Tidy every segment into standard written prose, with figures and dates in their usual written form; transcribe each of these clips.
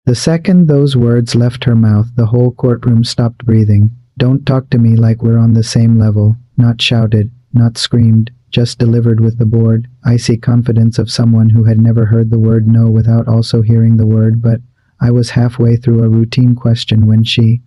The second those words left her mouth, the whole courtroom stopped breathing. "Don't talk to me like we're on the same level." Not shouted, not screamed, just delivered with the bored, icy confidence of someone who had never heard the word no without also hearing the word but. I was halfway through a routine question when she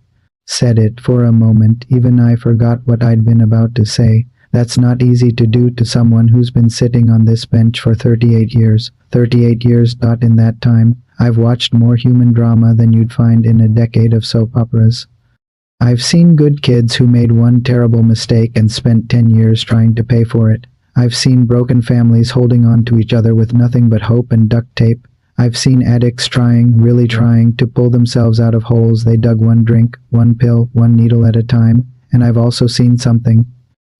said it. For a moment, even I forgot what I'd been about to say. That's not easy to do to someone who's been sitting on this bench for 38 years. 38 years. In that time, I've watched more human drama than you'd find in a decade of soap operas. I've seen good kids who made one terrible mistake and spent 10 years trying to pay for it. I've seen broken families holding on to each other with nothing but hope and duct tape. I've seen addicts trying, really trying, to pull themselves out of holes they dug one drink, one pill, one needle at a time. And I've also seen something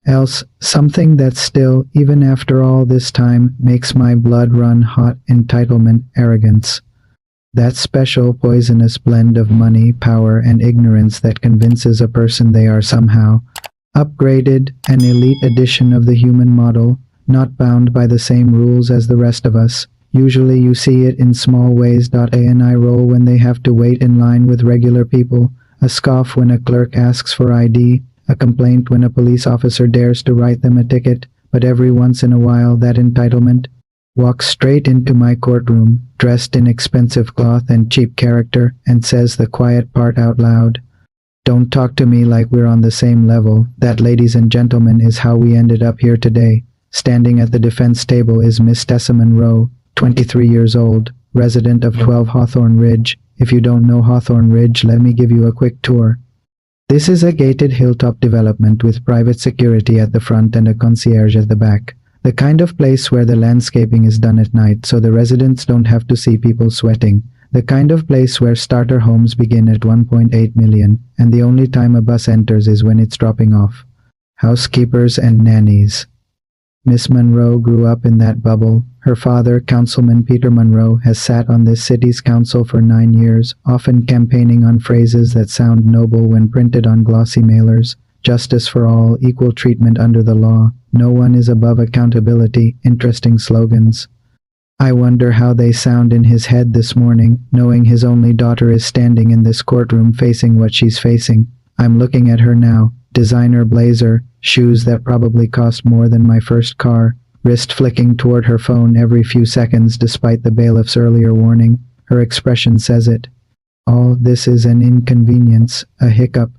else, something that still, even after all this time, makes my blood run hot: entitlement, arrogance. That special poisonous blend of money, power, and ignorance that convinces a person they are somehow upgraded, an elite edition of the human model, not bound by the same rules as the rest of us. Usually you see it in small ways. An eye roll when they have to wait in line with regular people, a scoff when a clerk asks for ID, a complaint when a police officer dares to write them a ticket, but every once in a while that entitlement walks straight into my courtroom, dressed in expensive cloth and cheap character, and says the quiet part out loud. "Don't talk to me like we're on the same level." That, ladies and gentlemen, is how we ended up here today. Standing at the defense table is Miss Tessa Monroe, 23 years old, resident of 12 Hawthorne Ridge. If you don't know Hawthorne Ridge, let me give you a quick tour. This is a gated hilltop development with private security at the front and a concierge at the back. The kind of place where the landscaping is done at night so the residents don't have to see people sweating. The kind of place where starter homes begin at 1.8 million, and the only time a bus enters is when it's dropping off housekeepers and nannies. Miss Monroe grew up in that bubble. Her father, Councilman Peter Monroe, has sat on this city's council for 9 years, often campaigning on phrases that sound noble when printed on glossy mailers. Justice for all, equal treatment under the law, no one is above accountability, interesting slogans. I wonder how they sound in his head this morning, knowing his only daughter is standing in this courtroom facing what she's facing. I'm looking at her now. Designer blazer, shoes that probably cost more than my first car, wrist flicking toward her phone every few seconds despite the bailiff's earlier warning. Her expression says it. All this is an inconvenience, a hiccup.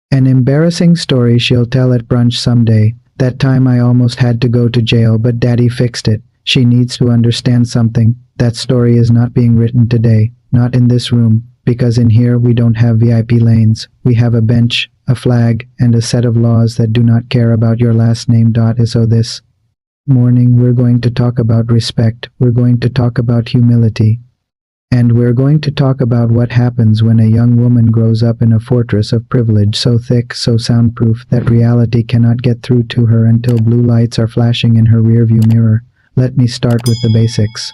An embarrassing story she'll tell at brunch someday. That time I almost had to go to jail, but Daddy fixed it. She needs to understand something. That story is not being written today, not in this room, because in here we don't have VIP lanes. We have a bench, a flag, and a set of laws that do not care about your last name. So this morning we're going to talk about respect, we're going to talk about humility, and we're going to talk about what happens when a young woman grows up in a fortress of privilege so thick, so soundproof, that reality cannot get through to her until blue lights are flashing in her rearview mirror. Let me start with the basics.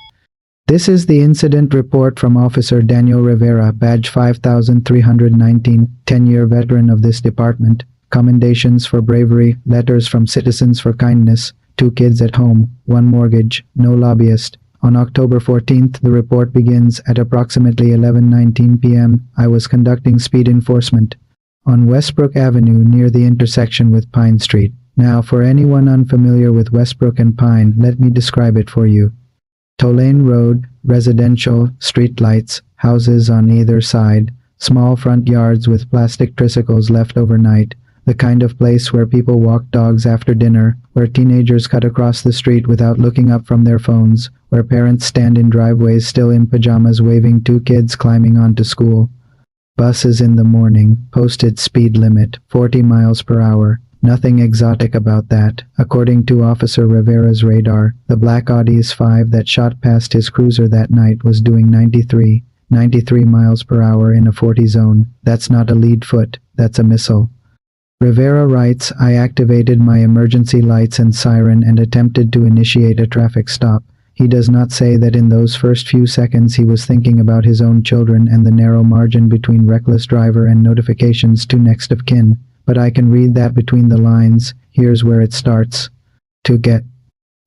This is the incident report from Officer Daniel Rivera, badge 5319, 10-year veteran of this department. Commendations for bravery, letters from citizens for kindness, 2 kids at home, 1 mortgage, no lobbyist. On October 14th, the report begins at approximately 11:19 p.m. I was conducting speed enforcement on Westbrook Avenue near the intersection with Pine Street. Now, for anyone unfamiliar with Westbrook and Pine, let me describe it for you. Tolane Road, residential, street lights, houses on either side, small front yards with plastic tricycles left overnight, the kind of place where people walk dogs after dinner, where teenagers cut across the street without looking up from their phones, where parents stand in driveways still in pajamas waving 2 kids climbing onto school. Buses in the morning, posted speed limit, 40 miles per hour. Nothing exotic about that. According to Officer Rivera's radar, the black Audi S5 that shot past his cruiser that night was doing 93 miles per hour in a 40 zone. That's not a lead foot, that's a missile. Rivera writes, I activated my emergency lights and siren and attempted to initiate a traffic stop. He does not say that in those first few seconds he was thinking about his own children and the narrow margin between reckless driver and notifications to next of kin. But I can read that between the lines. Here's where it starts to get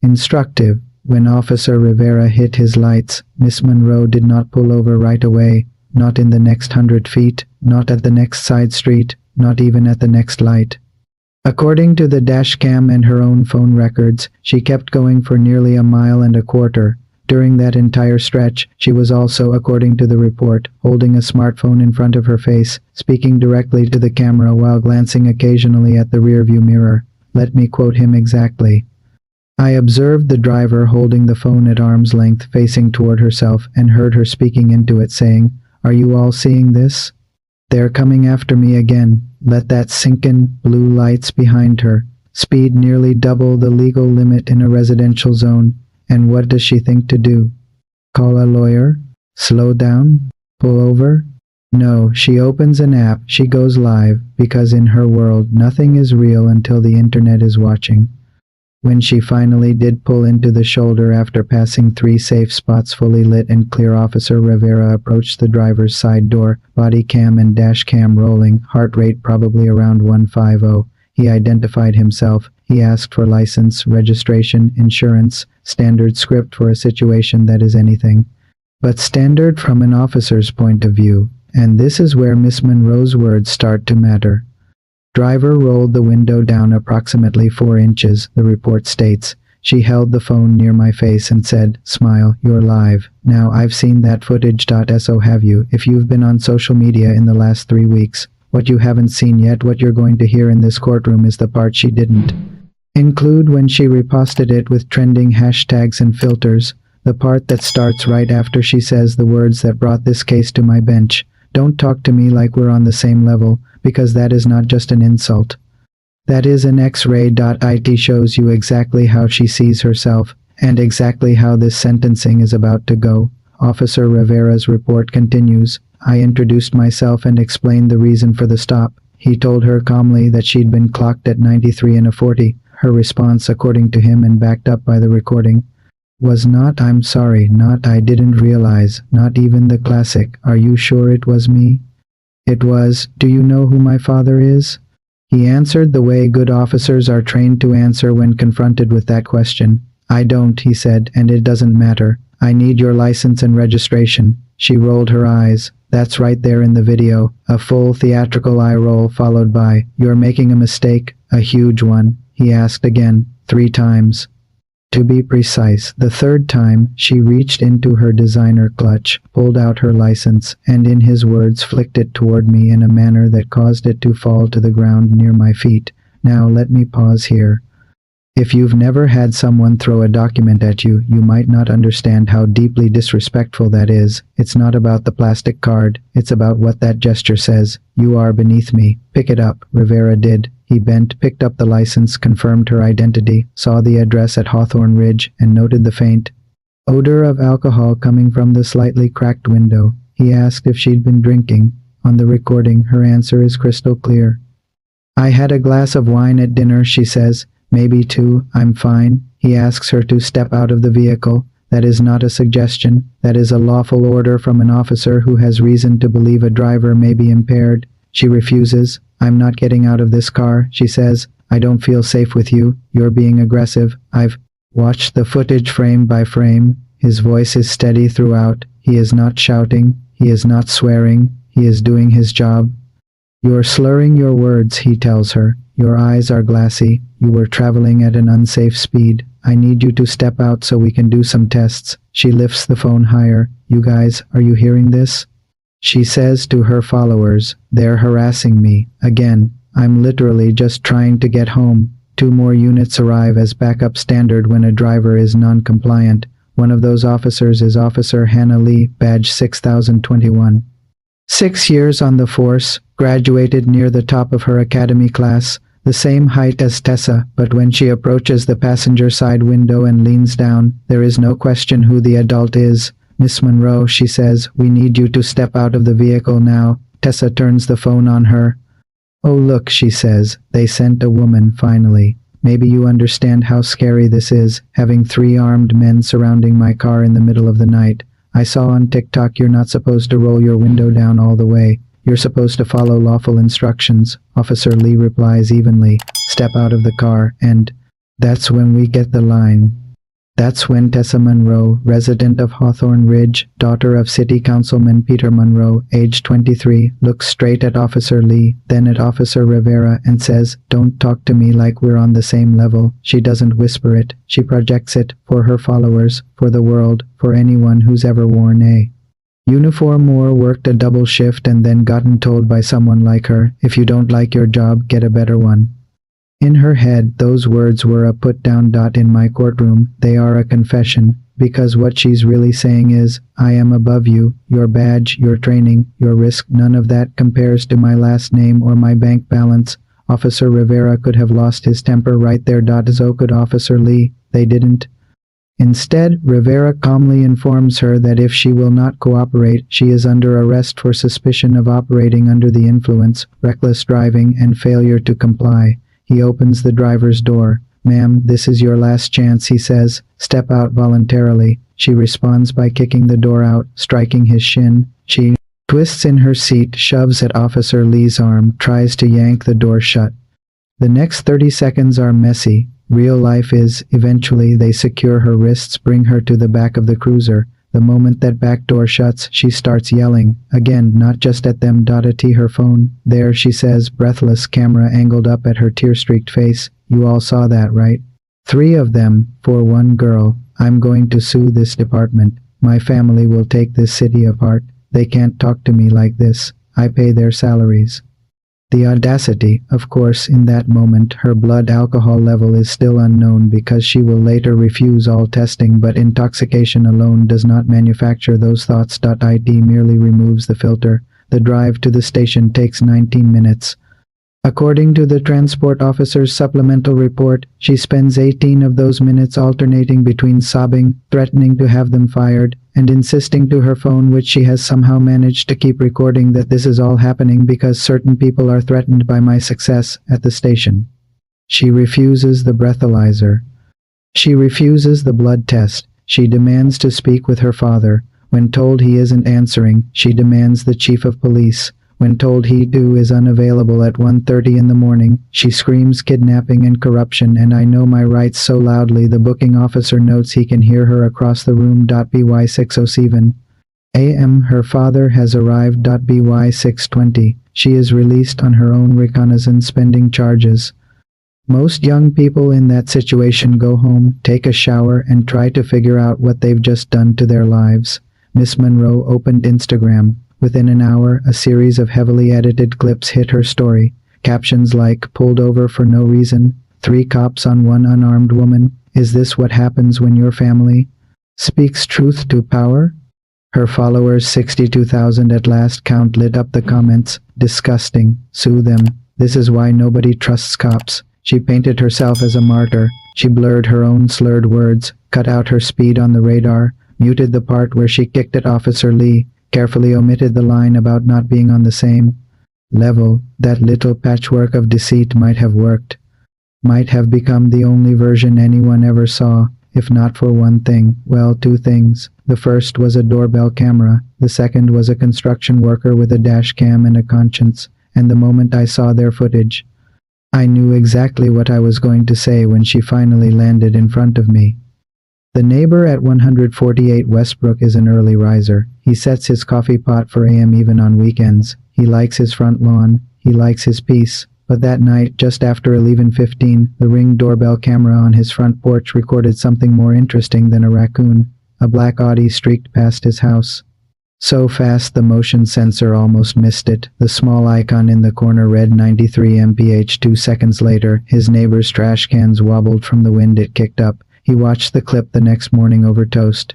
instructive. When Officer Rivera hit his lights, Miss Monroe did not pull over right away. not in the next 100 feet, not at the next side street, not even at the next light. According to the dash cam and her own phone records, she kept going for nearly a mile and a quarter. During that entire stretch, she was also, according to the report, holding a smartphone in front of her face, speaking directly to the camera while glancing occasionally at the rearview mirror. Let me quote him exactly. I observed the driver holding the phone at arm's length facing toward herself and heard her speaking into it saying, "Are you all seeing this? They're coming after me again. Let that sink in. Blue lights behind her. Speed nearly double the legal limit in a residential zone. And what does she think to do? Call a lawyer? Slow down? Pull over? No, she opens an app, she goes live, because in her world nothing is real until the internet is watching. When she finally did pull into the shoulder after passing 3 safe spots fully lit and clear, Officer Rivera approached the driver's side door, body cam and dash cam rolling, heart rate probably around 150. He identified himself. He asked for license, registration, insurance, standard script for a situation that is anything but standard from an officer's point of view. And this is where Miss Monroe's words start to matter. Driver rolled the window down approximately 4 inches, the report states. She held the phone near my face and said, "Smile, you're live. Now I've seen that footage. So have you, if you've been on social media in the last 3 weeks. What you haven't seen yet, what you're going to hear in this courtroom, is the part she didn't include when she reposted it with trending hashtags and filters. The part that starts right after she says the words that brought this case to my bench. Don't talk to me like we're on the same level, because that is not just an insult. That is an X-ray. It shows you exactly how she sees herself, and exactly how this sentencing is about to go." Officer Rivera's report continues. I introduced myself and explained the reason for the stop. He told her calmly that she'd been clocked at 93 and a 40. Her response, according to him and backed up by the recording, was not "I'm sorry," not "I didn't realize," not even the classic "Are you sure it was me?" It was, "Do you know who my father is?" He answered the way good officers are trained to answer when confronted with that question. "I don't," he said, "and it doesn't matter. I need your license and registration." She rolled her eyes. That's right there in the video. A full theatrical eye roll followed by, "You're making a mistake, a huge one." He asked again, 3 times. To be precise, the 3rd time, she reached into her designer clutch, pulled out her license, and in his words flicked it toward me in a manner that caused it to fall to the ground near my feet. Now let me pause here. If you've never had someone throw a document at you, you might not understand how deeply disrespectful that is. It's not about the plastic card, it's about what that gesture says. "You are beneath me. Pick it up." Rivera did. He bent, picked up the license, confirmed her identity, saw the address at Hawthorne Ridge, and noted the faint odor of alcohol coming from the slightly cracked window. He asked if she'd been drinking. On the recording, her answer is crystal clear. "I had a glass of wine at dinner," she says. "Maybe 2, I'm fine." He asks her to step out of the vehicle. That is not a suggestion. That is a lawful order from an officer who has reason to believe a driver may be impaired. She refuses. "I'm not getting out of this car," she says. "I don't feel safe with you. You're being aggressive." I've watched the footage frame by frame. His voice is steady throughout. He is not shouting. He is not swearing. He is doing his job. "You're slurring your words," he tells her. "Your eyes are glassy. You were traveling at an unsafe speed. I need you to step out so we can do some tests." She lifts the phone higher. "You guys, are you hearing this?" She says to her followers, "They're harassing me. Again. I'm literally just trying to get home." 2 more units arrive as backup standard when a driver is non-compliant. One of those officers is Officer Hannah Lee, badge 6021. 6 years on the force, graduated near the top of her academy class, the same height as Tessa, but when she approaches the passenger side window and leans down, there is no question who the adult is. "Miss Monroe," she says, "we need you to step out of the vehicle now." Tessa turns the phone on her. "Oh look," she says, "they sent a woman, finally. Maybe you understand how scary this is, having 3 armed men surrounding my car in the middle of the night. I saw on TikTok you're not supposed to roll your window down all the way. You're supposed to follow lawful instructions." Officer Lee replies evenly, "Step out of the car," and that's when we get the line. That's when Tessa Monroe, resident of Hawthorne Ridge, daughter of City Councilman Peter Monroe, age 23, looks straight at Officer Lee, then at Officer Rivera, and says, "Don't talk to me like we're on the same level." She doesn't whisper it. She projects it, for her followers, for the world, for anyone who's ever worn a uniform or worked a double shift and then gotten told by someone like her, "If you don't like your job, get a better one." In her head, those words were a put-down dot in my courtroom. They are a confession, because what she's really saying is, I am above you, your badge, your training, your risk, none of that compares to my last name or my bank balance. Officer Rivera could have lost his temper right there. So could Officer Lee. They didn't. Instead, Rivera calmly informs her that if she will not cooperate, she is under arrest for suspicion of operating under the influence, reckless driving, and failure to comply. He opens the driver's door. "Ma'am, this is your last chance," he says. "Step out voluntarily." She responds by kicking the door out, striking his shin. She twists in her seat, shoves at Officer Lee's arm, tries to yank the door shut. The next 30 seconds are messy. Real life is. Eventually, they secure her wrists, bring her to the back of the cruiser. The moment that back door shuts, she starts yelling. Again, not just at them. At her phone. "There," she says, breathless, camera angled up at her tear-streaked face. "You all saw that, right? 3 of them, for 1 girl. I'm going to sue this department. My family will take this city apart. They can't talk to me like this. I pay their salaries." The audacity, of course, in that moment, her blood alcohol level is still unknown because she will later refuse all testing, but intoxication alone does not manufacture those thoughts. It merely removes the filter. The drive to the station takes 19 minutes. According to the transport officer's supplemental report, she spends 18 of those minutes alternating between sobbing, threatening to have them fired, and insisting to her phone, which she has somehow managed to keep recording, that this is all happening because certain people are threatened by my success at the station. She refuses the breathalyzer. She refuses the blood test. She demands to speak with her father. When told he isn't answering, she demands the chief of police. When told he too is unavailable at 1:30 in the morning, she screams kidnapping and corruption, and I know my rights so loudly the booking officer notes he can hear her across the room. By 6:07 a.m. her father has arrived. By 6:20 she is released on her own reconnaissance spending charges. Most young people in that situation go home, take a shower, and try to figure out what they've just done to their lives. Miss Monroe opened Instagram. Within an hour, a series of heavily edited clips hit her story. Captions like, "Pulled over for no reason," "3 cops on 1 unarmed woman," "Is this what happens when your family speaks truth to power?" Her followers, 62,000 at last count, lit up the comments. "Disgusting. Sue them. This is why nobody trusts cops." She painted herself as a martyr. She blurred her own slurred words, cut out her speed on the radar, muted the part where she kicked at Officer Lee, carefully omitted the line about not being on the same level. That little patchwork of deceit might have worked. Might have become the only version anyone ever saw, if not for one thing. Well, 2 things. The first was a doorbell camera. The second was a construction worker with a dash cam and a conscience. And the moment I saw their footage, I knew exactly what I was going to say when she finally landed in front of me. The neighbor at 148 Westbrook is an early riser. He sets his coffee pot for AM even on weekends. He likes his front lawn. He likes his peace. But that night, just after 11:15, the Ring doorbell camera on his front porch recorded something more interesting than a raccoon. A black Audi streaked past his house. So fast the motion sensor almost missed it. The small icon in the corner read 93 mph. 2 seconds later, his neighbor's trash cans wobbled from the wind it kicked up. He watched the clip the next morning over toast.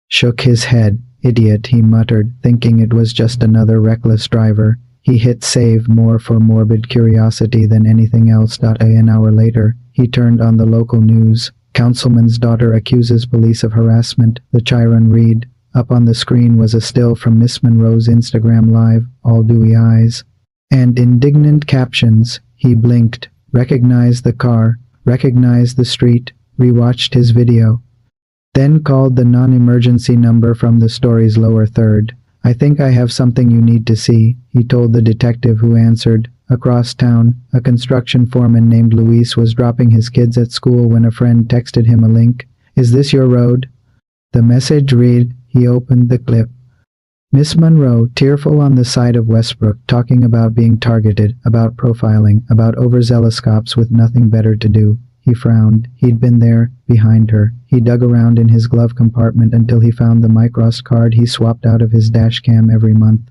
Shook his head. "Idiot," he muttered, thinking it was just another reckless driver. He hit save more for morbid curiosity than anything else. An hour later, he turned on the local news. Councilman's daughter accuses police of harassment. The Chiron read. Up on the screen was a still from Miss Monroe's Instagram Live, all dewy eyes. And indignant captions. He blinked, recognized the car, recognized the street, rewatched his video. Then called the non-emergency number from the story's lower third. "I think I have something you need to see," he told the detective who answered. Across town, a construction foreman named Luis was dropping his kids at school when a friend texted him a link. Is this your road? The message read. He opened the clip. Miss Monroe, tearful on the side of Westbrook, talking about being targeted, about profiling, about overzealous cops with nothing better to do. He frowned. He'd been there, behind her. He dug around in his glove compartment until he found the Microsoft card he swapped out of his dash cam every month.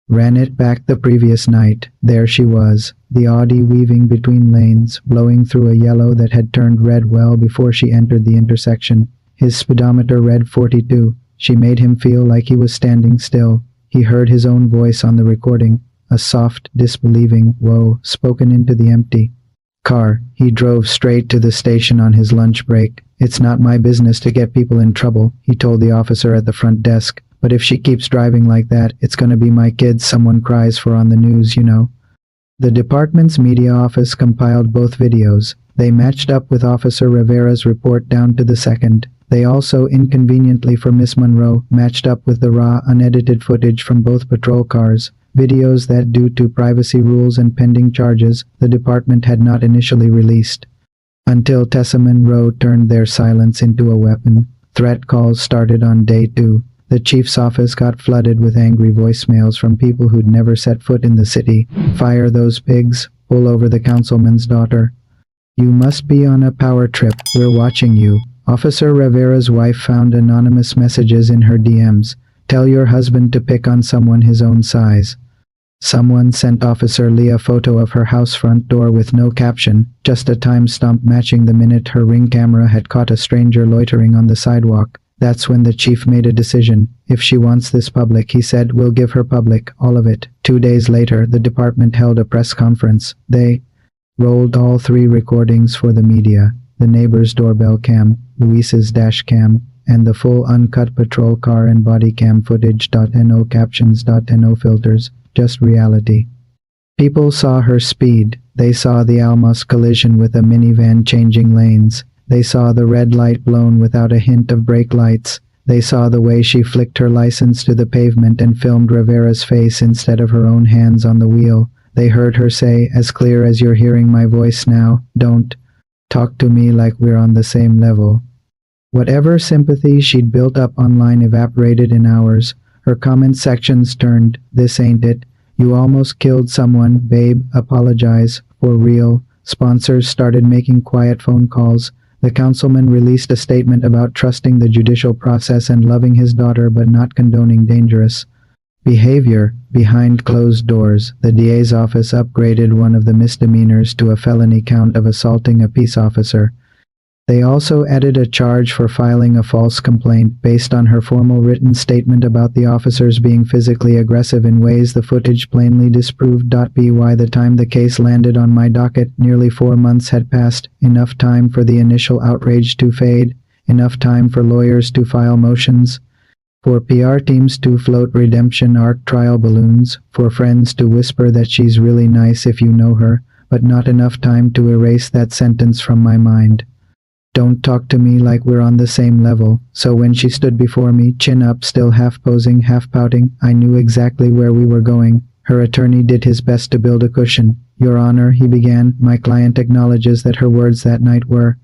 Ran it back the previous night. There she was, the Audi weaving between lanes, blowing through a yellow that had turned red well before she entered the intersection. His speedometer read 42. She made him feel like he was standing still. He heard his own voice on the recording, a soft, disbelieving "whoa" spoken into the empty car. He drove straight to the station on his lunch break. It's not my business to get people in trouble, he told the officer at the front desk. But if she keeps driving like that, it's gonna be my kids someone cries for on the news, you know. The department's media office compiled both videos. They matched up with Officer Rivera's report down to the second. They also, inconveniently for Miss Monroe, matched up with the raw, unedited footage from both patrol cars. Videos that, due to privacy rules and pending charges, the department had not initially released. Until Tessa Monroe turned their silence into a weapon. Threat calls started on day 2. The chief's office got flooded with angry voicemails from people who'd never set foot in the city. Fire those pigs. Pull over the councilman's daughter. You must be on a power trip. We're watching you. Officer Rivera's wife found anonymous messages in her DMs. Tell your husband to pick on someone his own size. Someone sent Officer Lee a photo of her house front door with no caption, just a timestamp matching the minute her Ring camera had caught a stranger loitering on the sidewalk. That's when the chief made a decision. If she wants this public, he said, we'll give her public, all of it. 2 days later, the department held a press conference. They rolled all 3 recordings for the media. The neighbor's doorbell cam, Luis's dash cam, and the full uncut patrol car and body cam footage. No captions, no filters, just reality. People saw her speed. They saw the almost collision with a minivan changing lanes. They saw the red light blown without a hint of brake lights. They saw the way she flicked her license to the pavement and filmed Rivera's face instead of her own hands on the wheel. They heard her say, as clear as you're hearing my voice now, don't talk to me like we're on the same level. Whatever sympathy she'd built up online evaporated in hours. Her comment sections turned, this ain't it. You almost killed someone, babe, apologize, for real. Sponsors started making quiet phone calls. The councilman released a statement about trusting the judicial process and loving his daughter but not condoning dangerous behavior. Behind closed doors, the DA's office upgraded one of the misdemeanors to a felony count of assaulting a peace officer. They also added a charge for filing a false complaint based on her formal written statement about the officers being physically aggressive in ways the footage plainly disproved. By the time the case landed on my docket, nearly 4 months had passed, enough time for the initial outrage to fade, enough time for lawyers to file motions, for PR teams to float redemption arc trial balloons, for friends to whisper that she's really nice if you know her, but not enough time to erase that sentence from my mind. Don't talk to me like we're on the same level. So when she stood before me, chin up, still half posing, half pouting, I knew exactly where we were going. Her attorney did his best to build a cushion. Your Honor, he began, my client acknowledges that her words that night were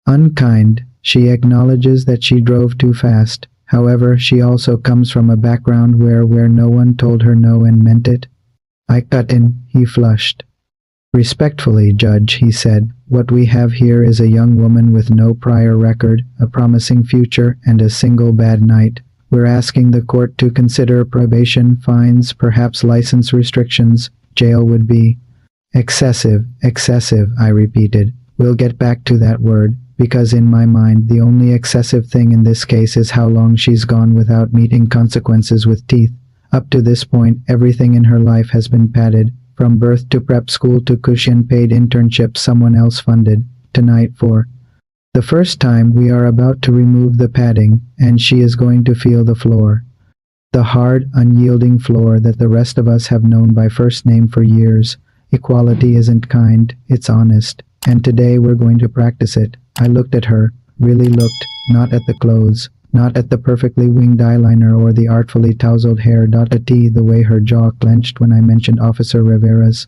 unkind. She acknowledges that she drove too fast. However, she also comes from a background where no one told her no and meant it. I cut in. He flushed. Respectfully, Judge, he said, what we have here is a young woman with no prior record, a promising future, and a single bad night. We're asking the court to consider probation, fines, perhaps license restrictions. Jail would be excessive, I repeated. We'll get back to that word, because in my mind the only excessive thing in this case is how long she's gone without meeting consequences with teeth. Up to this point, everything in her life has been padded. From birth to prep school to cushion paid internships someone else funded. Tonight, for the first time, we are about to remove the padding, and she is going to feel the floor. The hard, unyielding floor that the rest of us have known by first name for years. Equality isn't kind, it's honest. And today we're going to practice it. I looked at her, really looked, not at the clothes, not at the perfectly winged eyeliner or the artfully tousled hair. The way her jaw clenched when I mentioned Officer Rivera's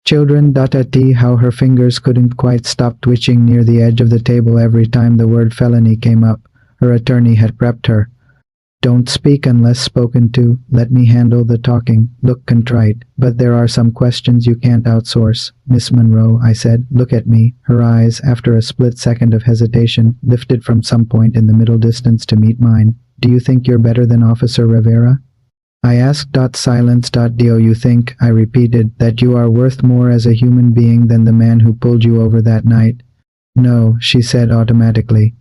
Children. How her fingers couldn't quite stop twitching near the edge of the table every time the word felony came up. Her attorney had prepped her. Don't speak unless spoken to. Let me handle the talking. Look contrite. But there are some questions you can't outsource. Miss Monroe, I said, look at me. Her eyes, after a split second of hesitation, lifted from some point in the middle distance to meet mine. Do you think you're better than Officer Rivera? I asked. Silence. Do you think, I repeated, that you are worth more as a human being than the man who pulled you over that night? No, she said automatically.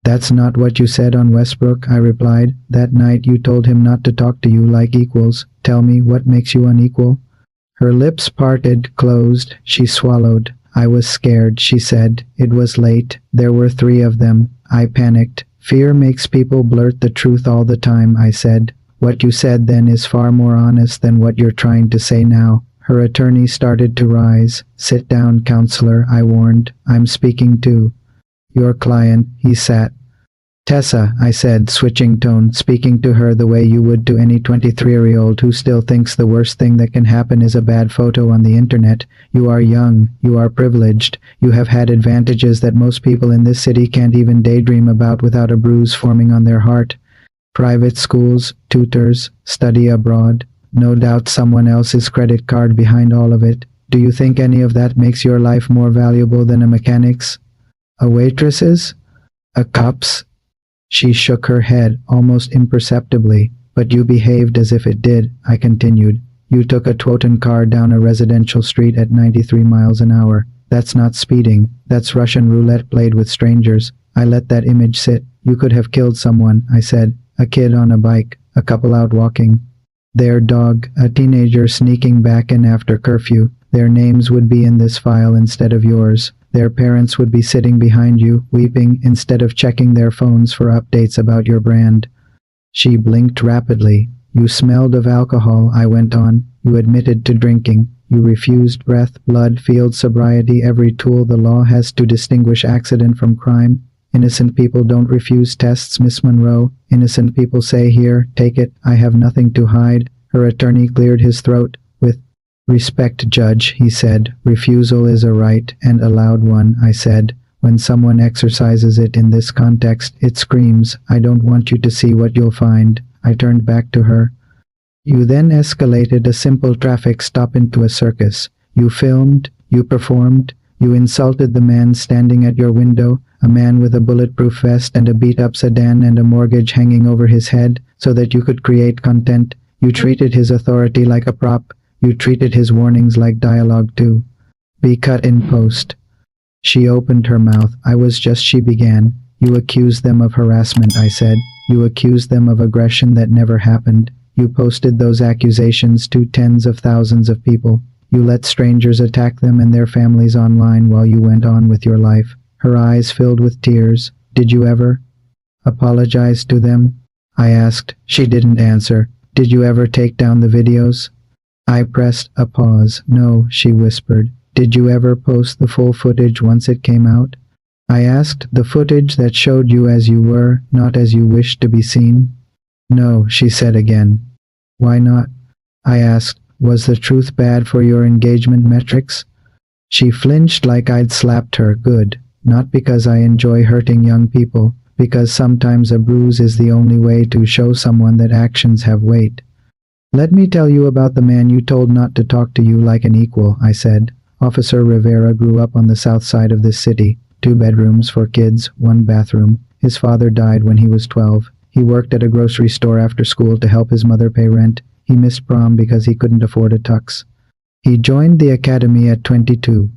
That's not what you said on Westbrook, I replied. That night you told him not to talk to you like equals. Tell me, what makes you unequal? Her lips parted, closed. She swallowed. I was scared, she said. It was late. There were 3 of them. I panicked. Fear makes people blurt the truth all the time, I said. What you said then is far more honest than what you're trying to say now. Her attorney started to rise. Sit down, counselor, I warned. I'm speaking to your client. He sat. Tessa, I said, switching tone, speaking to her the way you would to any 23-year-old who still thinks the worst thing that can happen is a bad photo on the internet. You are young. You are privileged. You have had advantages that most people in this city can't even daydream about without a bruise forming on their heart. Private schools, tutors, study abroad. No doubt someone else's credit card behind all of it. Do you think any of that makes your life more valuable than a mechanic's? A waitress's? A cop's? She shook her head, almost imperceptibly. But you behaved as if it did, I continued. You took a Twoton car down a residential street at 93 miles an hour. That's not speeding. That's Russian roulette played with strangers. I let that image sit. You could have killed someone, I said. A kid on a bike, a couple out walking. Their dog, a teenager sneaking back in after curfew. Their names would be in this file instead of yours. Their parents would be sitting behind you, weeping, instead of checking their phones for updates about your brand. She blinked rapidly. You smelled of alcohol, I went on. You admitted to drinking. You refused breath, blood, field sobriety, every tool the law has to distinguish accident from crime. Innocent people don't refuse tests, Miss Monroe. Innocent people say, here, take it, I have nothing to hide. Her attorney cleared his throat. With respect, Judge, he said. Refusal is a right, and a loud one, I said. When someone exercises it in this context, it screams, I don't want you to see what you'll find. I turned back to her. You then escalated a simple traffic stop into a circus. You filmed, you performed, you insulted the man standing at your window, a man with a bulletproof vest and a beat-up sedan and a mortgage hanging over his head, so that you could create content. You treated his authority like a prop. You treated his warnings like dialogue too. Be cut in post. She opened her mouth. She began. You accused them of harassment, I said. You accused them of aggression that never happened. You posted those accusations to tens of thousands of people. You let strangers attack them and their families online while you went on with your life. Her eyes filled with tears. Did you ever apologize to them? I asked. She didn't answer. Did you ever take down the videos? I pressed a pause. No, she whispered. Did you ever post the full footage once it came out? I asked. The footage that showed you as you were, not as you wished to be seen? No, she said again. Why not? I asked. Was the truth bad for your engagement metrics? She flinched like I'd slapped her. Good. Not because I enjoy hurting young people, because sometimes a bruise is the only way to show someone that actions have weight. Let me tell you about the man you told not to talk to you like an equal, I said. Officer Rivera grew up on the south side of this city. 2 bedrooms for kids, 1 bathroom. His father died when he was 12. He worked at a grocery store after school to help his mother pay rent. He missed prom because he couldn't afford a tux. He joined the academy at 22.